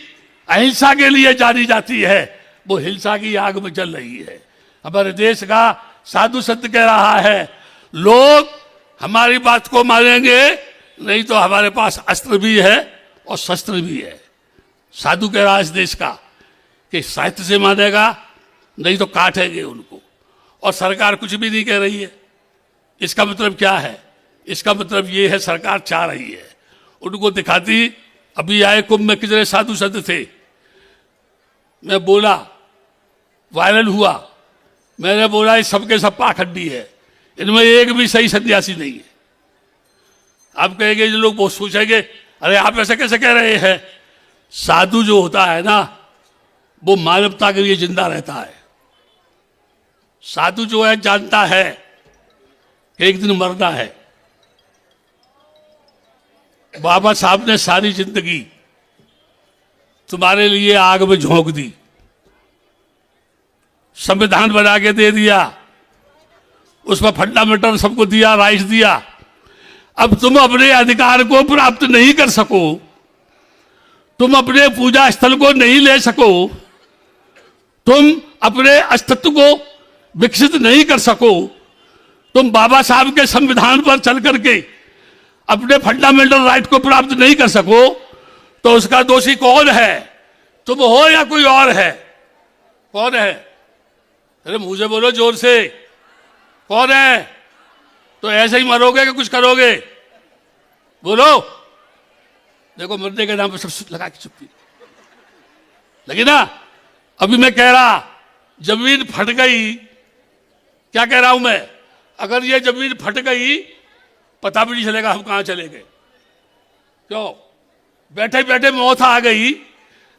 [SPEAKER 1] अहिंसा के लिए जानी जाती है, वो हिंसा की आग में जल रही है। हमारे देश का साधु संत कह रहा है, लोग हमारी बात को मानेंगे, नहीं तो हमारे पास अस्त्र भी है और शस्त्र भी है। साधु कह रहा है इस देश का कि साहित्य से मानेगा, नहीं तो काटेंगे उनको। और सरकार कुछ भी नहीं कह रही है। इसका मतलब क्या है? इसका मतलब ये है सरकार चाह रही है उनको दिखाती। अभी आए कुंभ में कितने साधु संत थे, मैं बोला, वायरल हुआ, मैंने बोला ये सबके सब पाखंडी है, इनमें एक भी सही सन्यासी नहीं है। आप कहेंगे, जो लोग बहुत सोचेंगे, अरे आप ऐसे कैसे कह रहे हैं? साधु जो होता है ना, वो मानवता के लिए जिंदा रहता है। साधु जो है जानता है कि एक दिन मरना है। बाबा साहब ने सारी जिंदगी तुम्हारे लिए आग में झोंक दी, संविधान बना के दे दिया, उसमें फंडामेंटल सबको दिया, राइट्स दिया। अब तुम अपने अधिकार को प्राप्त नहीं कर सको, तुम अपने पूजा स्थल को नहीं ले सको, तुम अपने अस्तित्व को विकसित नहीं कर सको, तुम बाबा साहब के संविधान पर चल करके अपने फंडामेंटल राइट को प्राप्त नहीं कर सको, तो उसका दोषी कौन है? तुम हो या कोई और है? कौन है? अरे मुझे बोलो जोर से, कौन है? तो ऐसे ही मरोगे कि कुछ करोगे? बोलो। देखो, मरने के नाम पर सब लगा के चुप्पी लगी ना। अभी मैं कह रहा, जमीन फट गई, क्या कह रहा हूं मैं? अगर ये जमीन फट गई, पता भी नहीं चलेगा हम कहां चले गए। क्यों? बैठे बैठे मौत आ गई,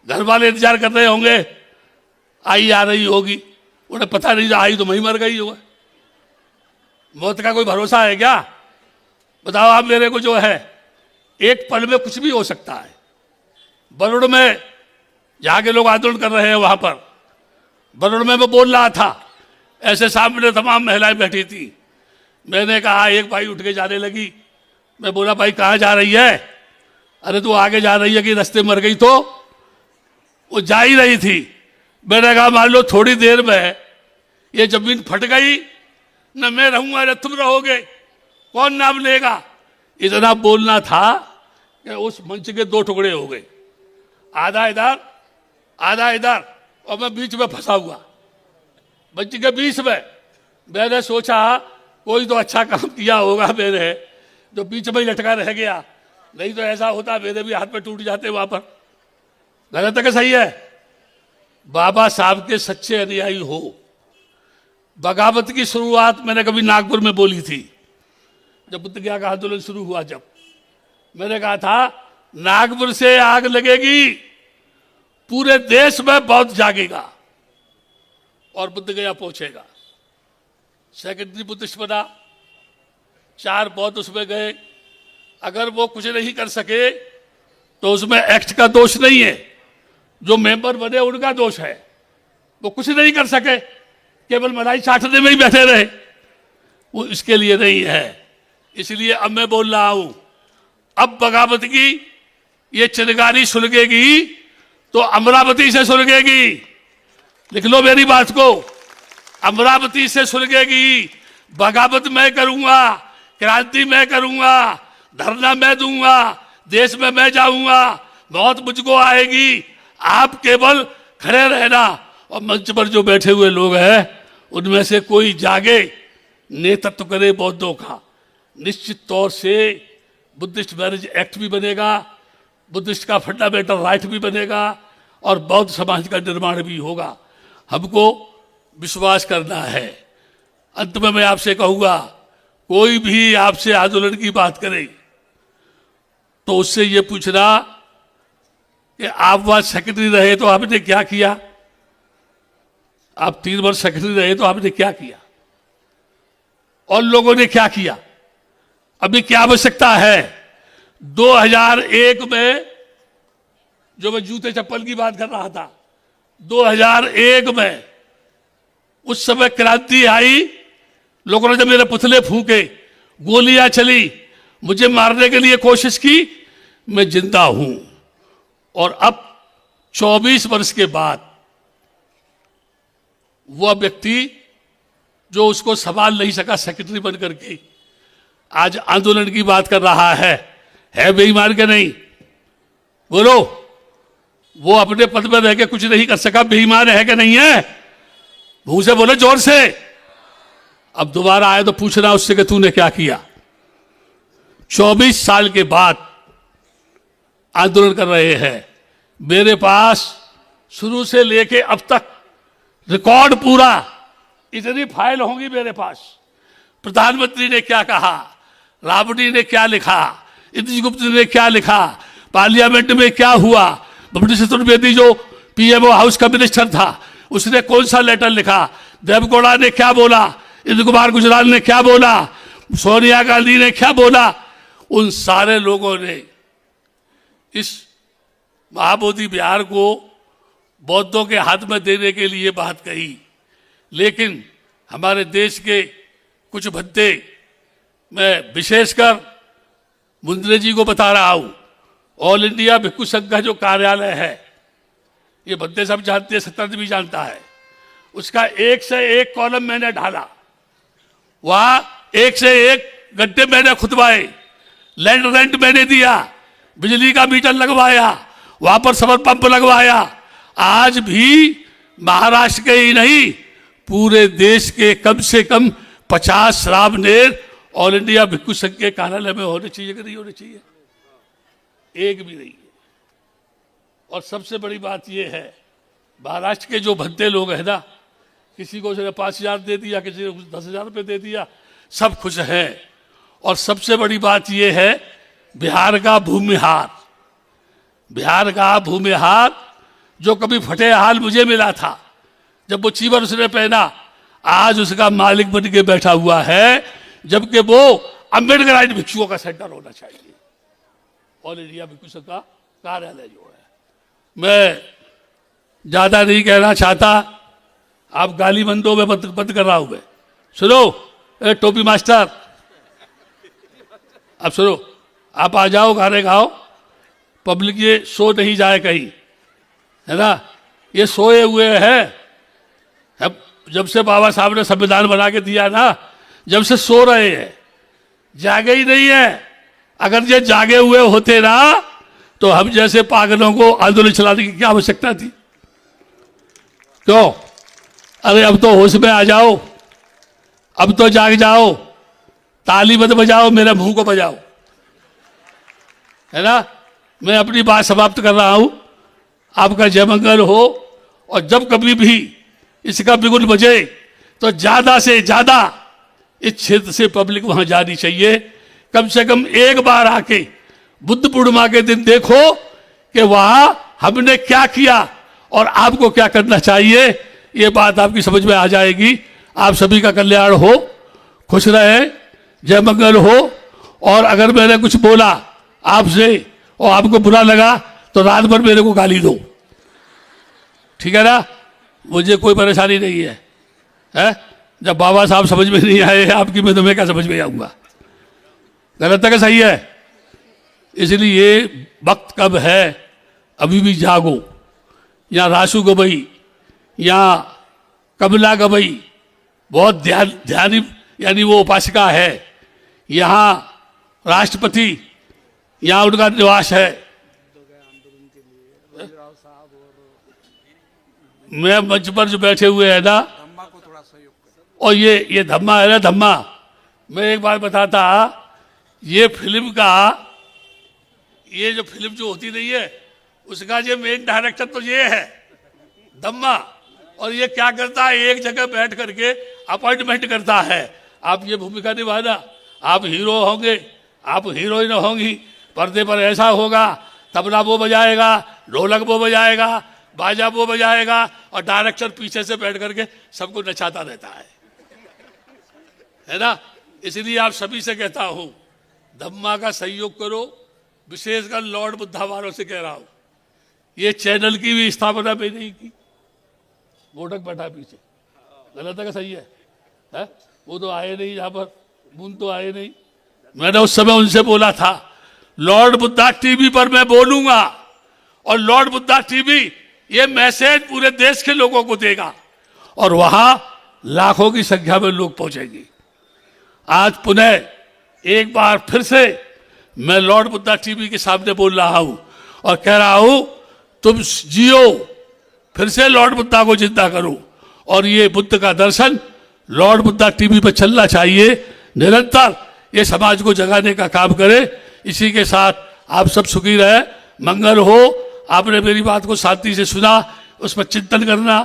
[SPEAKER 1] घर वाले इंतजार कर रहे होंगे, आई आ रही होगी, उन्हें पता नहीं, आई तो वहीं मर गई होगा। मौत का कोई भरोसा है क्या? बताओ आप मेरे को। जो है एक पल में कुछ भी हो सकता है। बरुड़ में जहां के लोग आंदोलन कर रहे हैं, वहां पर बरुड़ में मैं बोल रहा था, ऐसे सामने तमाम महिलाएं बैठी थी। मैंने कहा, एक भाई उठ के जाने लगी। मैं बोला, भाई कहाँ जा रही है? अरे तू आगे जा रही है कि रास्ते मर गई? तो वो जा ही रही थी। मैंने कहा, मान लो थोड़ी देर में ये जमीन फट गई, न मैं रहूंगा न तुम रहोगे, कौन नाम लेगा? इतना बोलना था कि उस मंच के 2 टुकड़े हो गए, आधा इधर आधा इधर, और मैं बीच में फंसा हुआ, मंच के बीच में। मैंने सोचा कोई तो अच्छा काम किया होगा मैंने, जो बीच में ही लटका रह गया, नहीं तो ऐसा होता मेरे भी हाथ में टूट जाते वहां पर। गलत है कि सही है? बाबा साहब के सच्चे अनुयायी हो। बगावत की शुरुआत मैंने कभी नागपुर में बोली थी, जब बुद्ध गया का आंदोलन शुरू हुआ। जब मैंने कहा था, नागपुर से आग लगेगी, पूरे देश में बौद्ध जागेगा और बुद्ध गया पहुंचेगा। सेकेंडरी बुद्धिस्ट बना, 4 बौद्ध उसमें गए। अगर वो कुछ नहीं कर सके तो उसमें एक्ट का दोष नहीं है, जो मेंबर बने उनका दोष है। वो कुछ नहीं कर सके, केवल मलाई चाटने में ही बैठे रहे, वो इसके लिए नहीं है। इसलिए अब मैं बोल रहा हूं, अब बगावत की ये चिनगारी सुलगेगी तो अमरावती से सुलगेगी। लिख लो मेरी बात को, अमरावती से सुलगेगी। बगावत मैं करूंगा, क्रांति मैं करूंगा, धरना मैं दूंगा, देश में मैं जाऊंगा, मौत मुझको आएगी। आप केवल खड़े रहना, और मंच पर जो बैठे हुए लोग हैं उनमें से कोई जागे, नेतृत्व करे बौद्धों का, निश्चित तौर से बुद्धिस्ट मैरिज एक्ट भी बनेगा, बुद्धिस्ट का फंडामेंटल राइट भी बनेगा और बौद्ध समाज का निर्माण भी होगा। हमको विश्वास करना है। अंत में मैं आपसे कहूंगा, कोई भी आपसे आंदोलन की बात करे तो उससे ये पूछना कि आप वहां सेक्रेटरी रहे तो आपने क्या किया, आप 3 वर्ष सेक्रेटरी रहे तो आपने क्या किया, और लोगों ने क्या किया, अभी क्या आवश्यकता है। 2001 में जो मैं जूते चप्पल की बात कर रहा था, 2001 में उस समय क्रांति आई, लोगों ने जब मेरे पुतले फूके, गोलियां चली, मुझे मारने के लिए कोशिश की, मैं जिंदा हूं। और अब 24 वर्ष के बाद वह व्यक्ति जो उसको संभाल नहीं सका सेक्रेटरी बन करके आज आंदोलन की बात कर रहा है बेईमान के नहीं? बोलो, वो अपने पद पर रह के कुछ नहीं कर सका, बेईमान है कि नहीं है? मुंह से बोले, जोर से। अब दोबारा आए तो पूछना उससे कि तूने क्या किया। 24 साल के बाद आंदोलन कर रहे हैं। मेरे पास शुरू से लेके अब तक रिकॉर्ड पूरा, इतनी फाइल होंगी मेरे पास। प्रधानमंत्री ने क्या कहा, राबड़ी ने क्या लिखा, इंद्रजीत ने क्या लिखा, पार्लियामेंट में क्या हुआ, बब्बड़ी चतुर्वेदी जो पीएमओ हाउस का मिनिस्टर था उसने कौन सा लेटर लिखा, देवगौड़ा ने क्या बोला, इंद्र कुमार गुजराल ने क्या बोला, सोनिया गांधी ने क्या बोला, उन सारे लोगों ने इस महाबोधि विहार को बौद्धों के हाथ में देने के लिए बात कही। लेकिन हमारे देश के कुछ भद्दे, मैं विशेषकर मुंद्रे जी को बता रहा हूं, ऑल इंडिया भिक्षु संघ का जो कार्यालय है, ये भद्दे सब जानते हैं, सत्यनारायण भी जानता है, उसका 1 से 1 कॉलम मैंने ढाला, वहां 1 से 1 गड्ढे मैंने खुदवाए, लैंड रेंट मैंने दिया, बिजली का मीटर लगवाया, वहां पर समर पंप लगवाया। आज भी महाराष्ट्र के ही नहीं, पूरे देश के कम से कम 50 श्रावनेर ऑल इंडिया भिक्षु संघ के कार्यालय में होने चाहिए कि नहीं होने चाहिए? एक भी नहीं है। और सबसे बड़ी बात यह है, महाराष्ट्र के जो भद्दे लोग हैं ना, किसी को 5,000 दे दिया, किसी को 10,000 रुपये दे दिया, सब खुश हैं। और सबसे बड़ी बात यह है, बिहार का भूमिहार, बिहार का भूमिहार जो कभी फटे हाल मुझे मिला था, जब वो चीवर उसने पहना, आज उसका मालिक बन के बैठा हुआ है, जबकि वो अम्बेडकराइट भिक्षुओं का सेंटर होना चाहिए, ऑल इंडिया भिक्षु संघ का कार्यालय जो है। मैं ज्यादा नहीं कहना चाहता, आप गाली बंदों में बंद कर रहा हूं मैं। सुनो ए टोपी मास्टर, अब सुनो, आप आ जाओ, गाने गाओ, पब्लिक ये सो नहीं जाए कहीं, है ना? ये सोए हुए हैं, जब से बाबा साहब ने संविधान बना के दिया ना, जब से सो रहे हैं, जागे ही नहीं है। अगर ये जागे हुए होते ना, तो हम जैसे पागलों को आंदोलन चलाने की क्या आवश्यकता थी? क्यों? अरे अब तो होश में आ जाओ, अब तो जाग जाओ, ताली मत बजाओ, मेरे मुंह को बजाओ, है ना? मैं अपनी बात समाप्त कर रहा हूं। आपका जय मंगल हो। और जब कभी भी इसका बिगुल बजे तो ज्यादा से ज्यादा इस क्षेत्र से पब्लिक वहां जानी चाहिए। कम से कम एक बार आके बुद्ध पूर्णिमा के दिन देखो कि वहां हमने क्या किया और आपको क्या करना चाहिए। ये बात आपकी समझ में आ जाएगी। आप सभी का कल्याण हो, खुश रहे, जय मंगल हो। और अगर मैंने कुछ बोला आपसे और आपको बुरा लगा तो रात भर मेरे को गाली दो, ठीक है ना? मुझे कोई परेशानी नहीं है, है? जब बाबा साहब समझ में नहीं आए आपकी में, तो मैं क्या समझ में आऊंगा? गलत है कि सही है? इसलिए वक्त कब है, अभी भी जागो। यहाँ राशु गवई, यहाँ कमला गवई बहुत ध्यानी यानी वो उपासिका है, यहाँ राष्ट्रपति, यहाँ उनका निवास है। मैं मंच पर जो बैठे हुए हैं ना, और ये धम्मा है ना, धम्मा, मैं एक बार बताता, ये फिल्म का, ये जो फिल्म जो होती नहीं है उसका ये मेन डायरेक्टर तो ये है धम्मा, और ये क्या करता है, एक जगह बैठ करके अपॉइंटमेंट करता है, आप ये भूमिका निभाना, आप हीरो होंगे, आप हीरोइन होंगी, पर्दे पर ऐसा होगा, तबला वो बजाएगा, ढोलक वो बजाएगा, बाजा वो बजाएगा, और डायरेक्टर पीछे से बैठ करके सबको नचाता रहता है ना। इसलिए आप सभी से कहता हूं, धम्मा का सहयोग करो, विशेषकर लॉर्ड बुद्धा वालों से कह रहा हूं। ये चैनल की भी स्थापना मैंने नहीं की, मोटक बैठा पीछे, गलत है कि सही है? वो तो आए नहीं, यहाँ पर मुन तो आए नहीं। मैंने उस समय उनसे बोला था, लॉर्ड बुद्धा टीवी पर मैं बोलूंगा, और लॉर्ड बुद्धा टीवी ये मैसेज पूरे देश के लोगों को देगा, और वहां लाखों की संख्या में लोग पहुंचेंगे। आज पुनः एक बार फिर से मैं लॉर्ड बुद्धा टीवी के सामने बोल रहा हूं और कह रहा हूं, तुम जियो, फिर से लॉर्ड बुद्धा को जिंदा करो, और ये बुद्ध का दर्शन लॉर्ड बुद्धा टीवी पर चलना चाहिए, निरंतर ये समाज को जगाने का काम करे। इसी के साथ आप सब सुखी रहे, मंगल हो। आपने मेरी बात को शांति से सुना, उस पर चिंतन करना,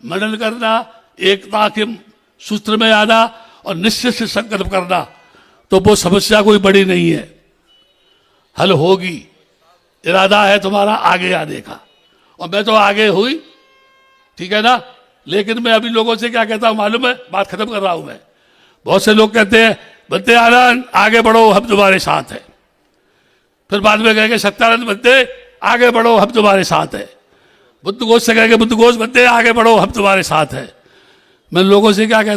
[SPEAKER 1] मनन करना, एकता के सूत्र में आना और निश्चित से संकल्प करना, तो वो समस्या कोई बड़ी नहीं है, हल होगी। इरादा है तुम्हारा आगे आने का, और मैं तो आगे हुई, ठीक है ना। लेकिन मैं अभी लोगों से क्या कहता हूं मालूम है, बात खत्म कर रहा हूं मैं। बहुत से लोग कहते हैं, बंदे आनंद आगे बढ़ो, हम तुम्हारे साथ हैं। फिर बाद में कहेंगे, सत्यानंद बंदे आगे बढ़ो, हम तुम्हारे साथ हैं। बुद्ध घोष से कहेंगे, बुद्ध घोष बंदे आगे बढ़ो, हम तुम्हारे साथ हैं। मैं लोगों से क्या कहता